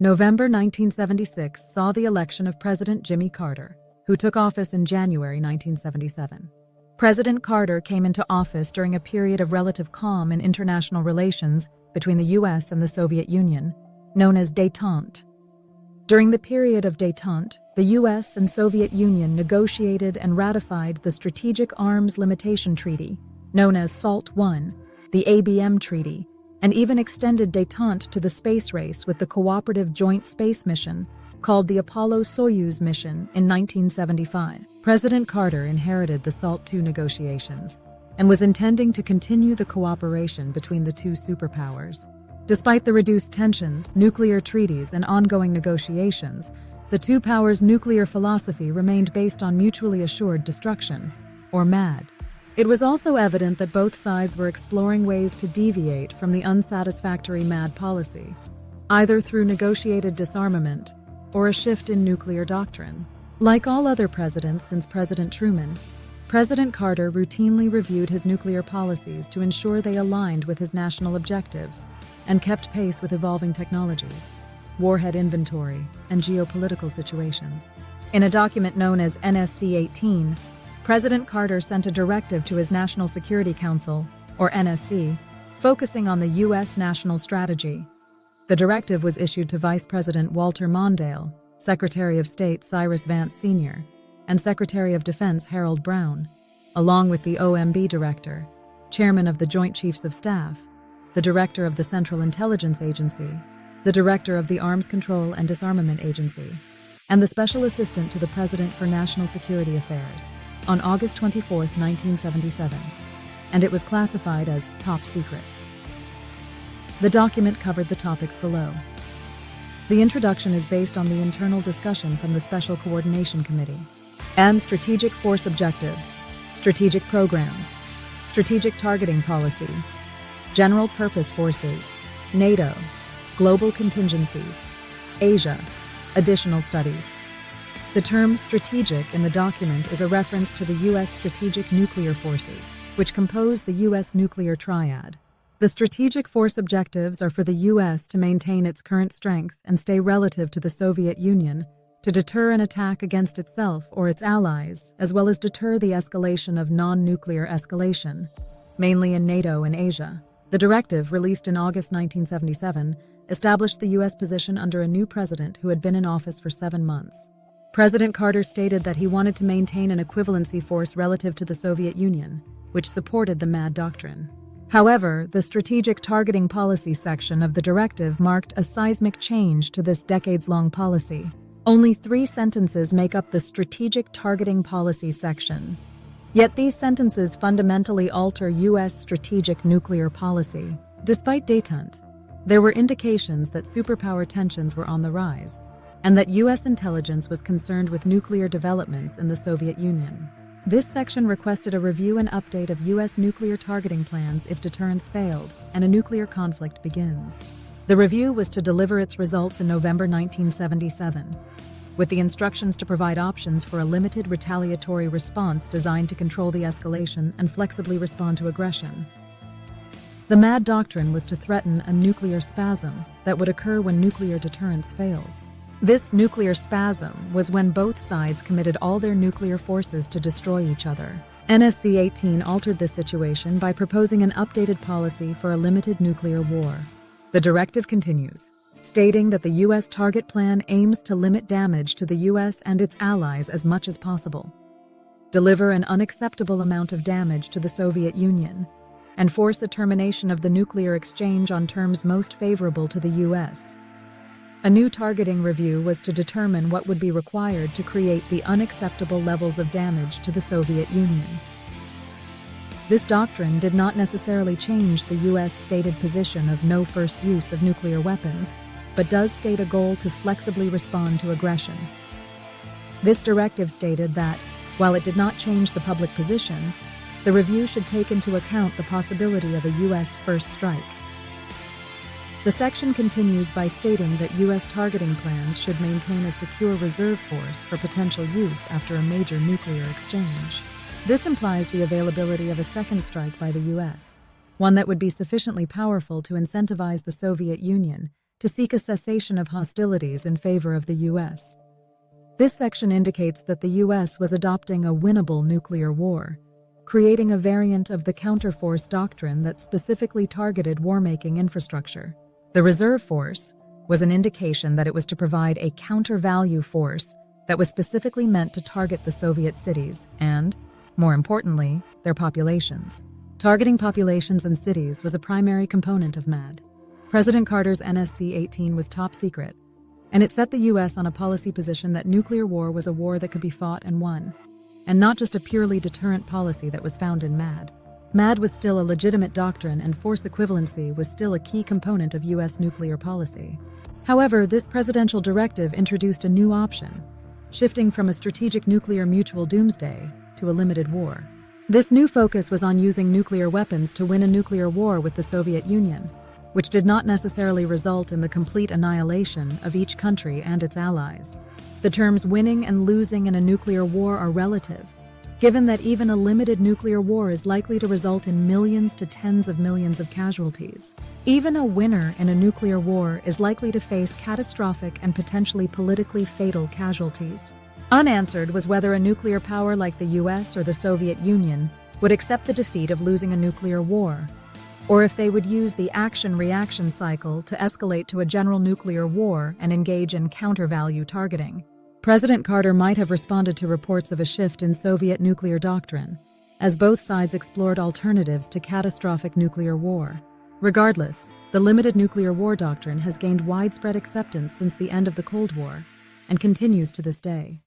November 1976 saw the election of President Jimmy Carter, who took office in January 1977. President Carter came into office during a period of relative calm in international relations between the U.S. and the Soviet Union, known as détente. During the period of détente, the U.S. and Soviet Union negotiated and ratified the Strategic Arms Limitation Treaty, known as SALT I, the ABM Treaty, and even extended détente to the space race with the cooperative joint space mission called the Apollo-Soyuz mission in 1975. President Carter inherited the SALT II negotiations and was intending to continue the cooperation between the two superpowers. Despite the reduced tensions, nuclear treaties, and ongoing negotiations, the two powers' nuclear philosophy remained based on mutually assured destruction, or MAD. It was also evident that both sides were exploring ways to deviate from the unsatisfactory MAD policy, either through negotiated disarmament or a shift in nuclear doctrine. Like all other presidents since President Truman, President Carter routinely reviewed his nuclear policies to ensure they aligned with his national objectives and kept pace with evolving technologies, warhead inventory, and geopolitical situations. In a document known as NSC-18, President Carter sent a directive to his National Security Council, or NSC, focusing on the U.S. national strategy. The directive was issued to Vice President Walter Mondale, Secretary of State Cyrus Vance Sr., and Secretary of Defense Harold Brown, along with the OMB Director, Chairman of the Joint Chiefs of Staff, the Director of the Central Intelligence Agency, the Director of the Arms Control and Disarmament Agency, and the Special Assistant to the President for National Security Affairs, on August 24, 1977, and it was classified as top secret. The document covered the topics below. The introduction is based on the internal discussion from the Special Coordination Committee and Strategic Force Objectives, Strategic Programs, Strategic Targeting Policy, General Purpose Forces, NATO, Global Contingencies, Asia, Additional Studies. The term strategic in the document is a reference to the U.S. Strategic Nuclear Forces, which compose the U.S. nuclear triad. The strategic force objectives are for the U.S. to maintain its current strength and stay relative to the Soviet Union, to deter an attack against itself or its allies, as well as deter the escalation of non-nuclear escalation, mainly in NATO and Asia. The directive, released in August 1977, established the U.S. position under a new president who had been in office for 7 months. President Carter stated that he wanted to maintain an equivalency force relative to the Soviet Union, which supported the MAD doctrine. However, the Strategic Targeting Policy section of the directive marked a seismic change to this decades-long policy. Only 3 sentences make up the Strategic Targeting Policy section. Yet these sentences fundamentally alter U.S. strategic nuclear policy. Despite détente, there were indications that superpower tensions were on the rise, and that U.S. intelligence was concerned with nuclear developments in the Soviet Union. This section requested a review and update of U.S. nuclear targeting plans if deterrence failed and a nuclear conflict begins. The review was to deliver its results in November 1977, with the instructions to provide options for a limited retaliatory response designed to control the escalation and flexibly respond to aggression. The MAD doctrine was to threaten a nuclear spasm that would occur when nuclear deterrence fails. This nuclear spasm was when both sides committed all their nuclear forces to destroy each other. NSC-18 altered this situation by proposing an updated policy for a limited nuclear war. The directive continues, stating that the U.S. target plan aims to limit damage to the U.S. and its allies as much as possible, deliver an unacceptable amount of damage to the Soviet Union, and force a termination of the nuclear exchange on terms most favorable to the U.S. A new targeting review was to determine what would be required to create the unacceptable levels of damage to the Soviet Union. This doctrine did not necessarily change the U.S. stated position of no first use of nuclear weapons, but does state a goal to flexibly respond to aggression. This directive stated that, while it did not change the public position, the review should take into account the possibility of a U.S. first strike. The section continues by stating that U.S. targeting plans should maintain a secure reserve force for potential use after a major nuclear exchange. This implies the availability of a second strike by the U.S., one that would be sufficiently powerful to incentivize the Soviet Union to seek a cessation of hostilities in favor of the U.S. This section indicates that the U.S. was adopting a winnable nuclear war, creating a variant of the counterforce doctrine that specifically targeted war-making infrastructure. The reserve force was an indication that it was to provide a counter-value force that was specifically meant to target the Soviet cities and, more importantly, their populations. Targeting populations and cities was a primary component of MAD. President Carter's NSC-18 was top secret, and it set the U.S. on a policy position that nuclear war was a war that could be fought and won, and not just a purely deterrent policy that was found in MAD. MAD was still a legitimate doctrine, and force equivalency was still a key component of U.S. nuclear policy. However, this presidential directive introduced a new option, shifting from a strategic nuclear mutual doomsday to a limited war. This new focus was on using nuclear weapons to win a nuclear war with the Soviet Union, which did not necessarily result in the complete annihilation of each country and its allies. The terms winning and losing in a nuclear war are relative, given that even a limited nuclear war is likely to result in millions to tens of millions of casualties. Even a winner in a nuclear war is likely to face catastrophic and potentially politically fatal casualties. Unanswered was whether a nuclear power like the US or the Soviet Union would accept the defeat of losing a nuclear war, or if they would use the action-reaction cycle to escalate to a general nuclear war and engage in counter-value targeting. President Carter might have responded to reports of a shift in Soviet nuclear doctrine, as both sides explored alternatives to catastrophic nuclear war. Regardless, the limited nuclear war doctrine has gained widespread acceptance since the end of the Cold War and continues to this day.